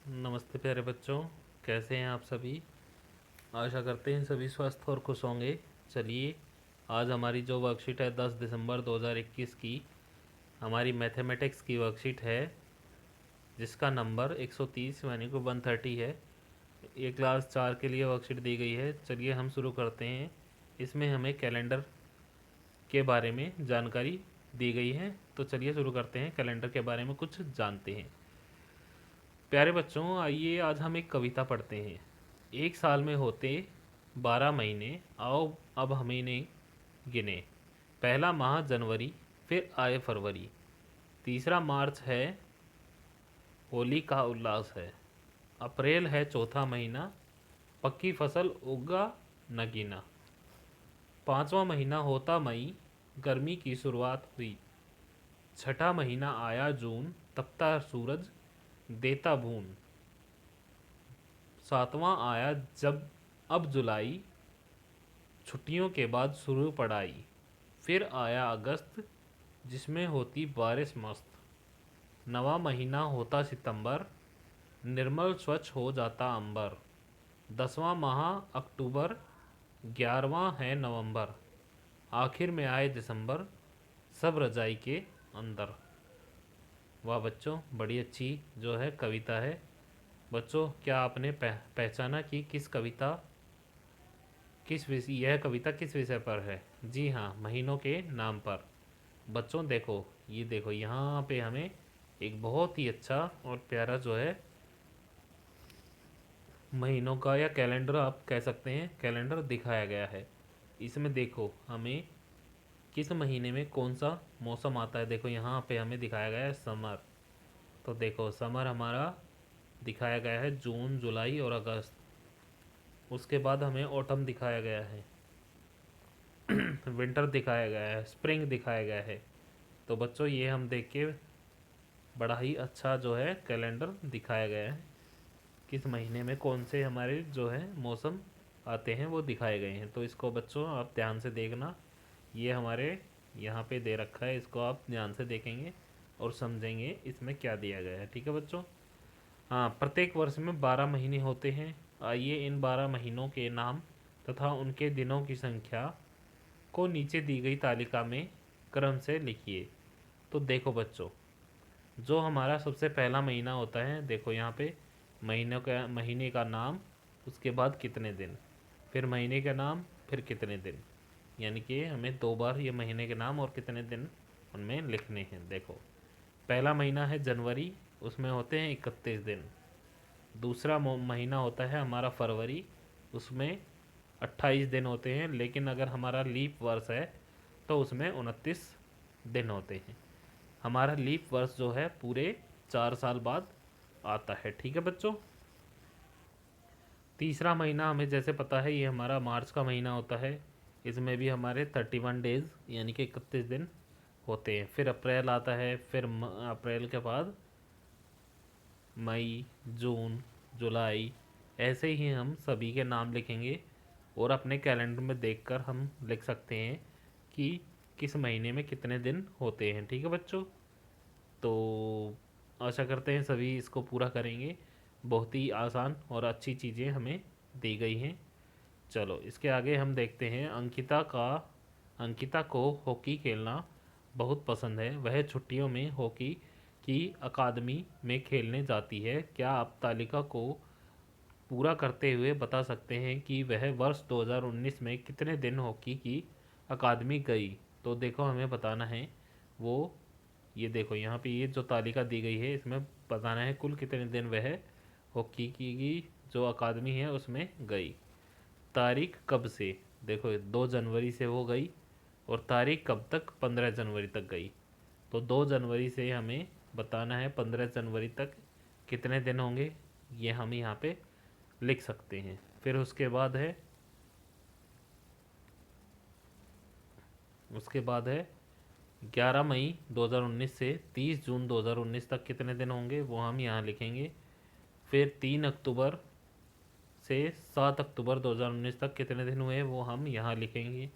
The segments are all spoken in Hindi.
नमस्ते प्यारे बच्चों, कैसे हैं आप सभी। आशा करते हैं सभी स्वस्थ और खुश होंगे। चलिए, आज हमारी जो वर्कशीट है 10 दिसंबर 2021 की हमारी मैथमेटिक्स की वर्कशीट है, जिसका नंबर 130 यानी कि 130 है। ये क्लास 4 के लिए वर्कशीट दी गई है। चलिए हम शुरू करते हैं। इसमें हमें कैलेंडर के बारे में जानकारी दी गई है, तो चलिए शुरू करते हैं। कैलेंडर के बारे में कुछ जानते हैं। प्यारे बच्चों, आइए आज हम एक कविता पढ़ते हैं। एक साल में होते 12 महीने, आओ अब हम इन्हें गिने। पहला माह जनवरी, फिर आए फरवरी, तीसरा मार्च है, होली का उल्लास है। अप्रैल है चौथा महीना, पक्की फसल उगा नगीना। पांचवा महीना होता मई, गर्मी की शुरुआत हुई। छठा महीना आया जून, तपता सूरज देता भून। सातवां आया जब अब जुलाई, छुट्टियों के बाद शुरू पढ़ाई। फिर आया अगस्त, जिसमें होती बारिश मस्त। नवा महीना होता सितंबर, निर्मल स्वच्छ हो जाता अंबर। 10वां माह अक्टूबर, 11वां है नवंबर। आखिर में आए दिसंबर, सब रजाई के अंदर। वाह बच्चों, बड़ी अच्छी जो है कविता है। बच्चों, क्या आपने पहचाना कि किस कविता किस विषय यह कविता किस विषय पर है। जी हाँ, महीनों के नाम पर। बच्चों देखो, ये देखो यहाँ पे हमें एक बहुत ही अच्छा और प्यारा जो है महीनों का या कैलेंडर आप कह सकते हैं, कैलेंडर दिखाया गया है। इसमें देखो हमें किस महीने में कौन सा मौसम आता है। देखो यहाँ पे हमें दिखाया गया है समर। तो देखो समर हमारा दिखाया गया है जून, जुलाई और अगस्त। उसके बाद हमें ऑटम दिखाया गया है, विंटर दिखाया गया है, स्प्रिंग दिखाया गया है। तो बच्चों ये हम देख के बड़ा ही अच्छा जो है कैलेंडर दिखाया गया है। किस महीने में कौन से हमारे जो है मौसम आते हैं वो दिखाए गए हैं। तो इसको बच्चों आप ध्यान से देखना। ये हमारे यहाँ पे दे रखा है, इसको आप ध्यान से देखेंगे और समझेंगे इसमें क्या दिया गया है। ठीक है बच्चों। हाँ, प्रत्येक वर्ष में 12 महीने होते हैं। आइए इन 12 महीनों के नाम तथा उनके दिनों की संख्या को नीचे दी गई तालिका में क्रम से लिखिए। तो देखो बच्चों, जो हमारा सबसे पहला महीना होता है, देखो यहाँ पे महीने का नाम, उसके बाद कितने दिन, फिर महीने का नाम, फिर कितने दिन। यानी कि हमें दो बार ये महीने के नाम और कितने दिन उनमें लिखने हैं। देखो पहला महीना है जनवरी, उसमें होते हैं 31 दिन। दूसरा महीना होता है हमारा फरवरी, उसमें 28 दिन होते हैं, लेकिन अगर हमारा लीप वर्ष है तो उसमें 29 दिन होते हैं। हमारा लीप वर्ष जो है पूरे 4 साल बाद आता है। ठीक है बच्चों। तीसरा महीना हमें जैसे पता है, ये हमारा मार्च का महीना होता है। इसमें भी हमारे 31 डेज यानी कि 31 दिन होते हैं। फिर अप्रैल आता है, फिर अप्रैल के बाद मई, जून, जुलाई, ऐसे ही हम सभी के नाम लिखेंगे और अपने कैलेंडर में देखकर हम लिख सकते हैं कि किस महीने में कितने दिन होते हैं। ठीक है बच्चों। तो आशा करते हैं सभी इसको पूरा करेंगे। बहुत ही आसान और अच्छी चीज़ें हमें दी गई हैं। चलो इसके आगे हम देखते हैं। अंकिता को हॉकी खेलना बहुत पसंद है। वह छुट्टियों में हॉकी की अकादमी में खेलने जाती है। क्या आप तालिका को पूरा करते हुए बता सकते हैं कि वह वर्ष 2019 में कितने दिन हॉकी की अकादमी गई। तो देखो हमें बताना है वो, ये देखो यहाँ पे ये जो तालिका दी गई है इसमें बताना है कुल कितने दिन वह हॉकी की जो अकादमी है उसमें गई। तारीख कब से, देखो 2 जनवरी से वो गई और तारीख कब तक, 15 जनवरी तक गई। तो 2 जनवरी से हमें बताना है 15 जनवरी तक कितने दिन होंगे, ये हम यहाँ पे लिख सकते हैं। फिर उसके बाद है 11 मई 2019 से 30 जून 2019 तक कितने दिन होंगे वो हम यहाँ लिखेंगे। फिर 3 अक्टूबर से 7 अक्टूबर 2019 तक कितने दिन हुए वो हम यहाँ लिखेंगे।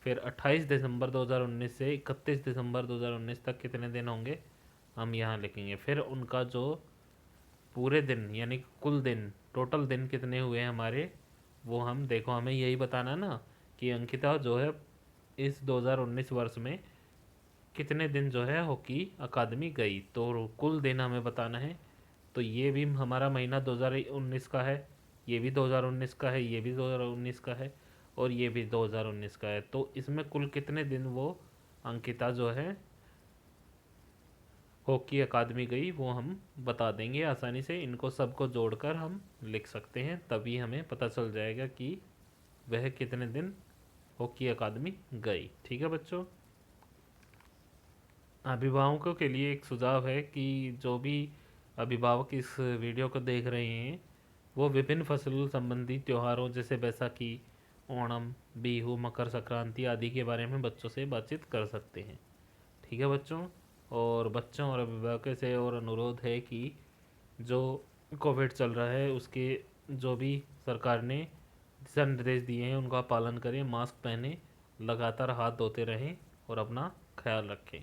फिर 28 दिसंबर 2019 से 31 दिसंबर 2019 तक कितने दिन होंगे हम यहाँ लिखेंगे। फिर उनका जो पूरे दिन यानी कुल दिन, टोटल दिन कितने हुए हमारे, वो हम देखो, हमें यही बताना ना कि अंकिता जो है इस 2019 वर्ष में कितने दिन जो है हॉकी अकादमी गई, तो कुल दिन हमें बताना है। तो ये भी हमारा महीना 2019 का है, ये भी 2019 का है, ये भी 2019 का है, और ये भी 2019 का है। तो इसमें कुल कितने दिन वो अंकिता जो है हॉकी अकादमी गई वो हम बता देंगे आसानी से। इनको सबको जोड़कर हम लिख सकते हैं, तभी हमें पता चल जाएगा कि वह कितने दिन हॉकी अकादमी गई। ठीक है बच्चों, अभिभावकों के लिए एक सुझाव है कि जो भी अभिभावक इस वीडियो को देख रहे हैं वो विभिन्न फसल संबंधी त्योहारों जैसे बैसाखी, ओणम, बिहू, मकर संक्रांति आदि के बारे में बच्चों से बातचीत कर सकते हैं। ठीक है बच्चों, और बच्चों और अभिभावकों से और अनुरोध है कि जो कोविड चल रहा है उसके जो भी सरकार ने दिशा निर्देश दिए हैं उनका पालन करें, मास्क पहने, लगातार हाथ धोते रहें और अपना ख्याल रखें।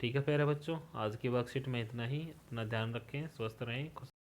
ठीक है प्यारे बच्चों, आज की वर्कशीट में इतना ही। अपना ध्यान रखें, स्वस्थ रहें, खुश